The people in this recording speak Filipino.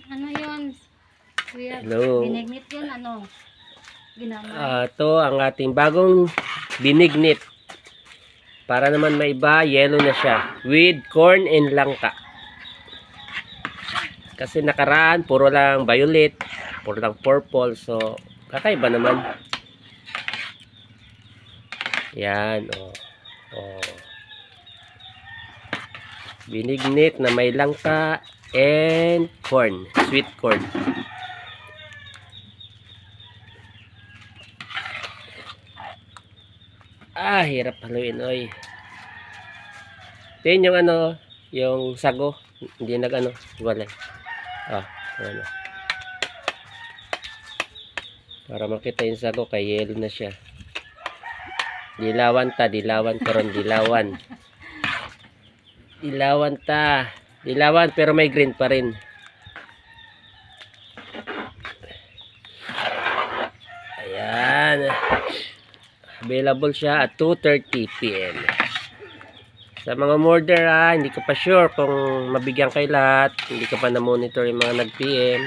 Ano yun? Kuya, Hello. binignit yun, ano? Ginamay. Ito ang ating bagong binignit. Para naman maiba, yellow na siya. With corn and langka. Kasi nakaraan, puro lang violet. Puro lang purple. So, kakaiba naman. Yan, oh. Oh. Binignit na may langka and corn. Sweet corn. Hirap haluin, oy. Ito yung ano, yung sago. Hindi nag-ano, walay. Ano. Para makita yung sago, kay yellow na siya. Dilawan karon dilawan. Dilawan pero may green pa rin. Ayan. Available siya at 2:30 PM. Sa mga order hindi ko pa sure kung mabigyan kayo lahat. Hindi ko pa na-monitor yung mga nag-PM.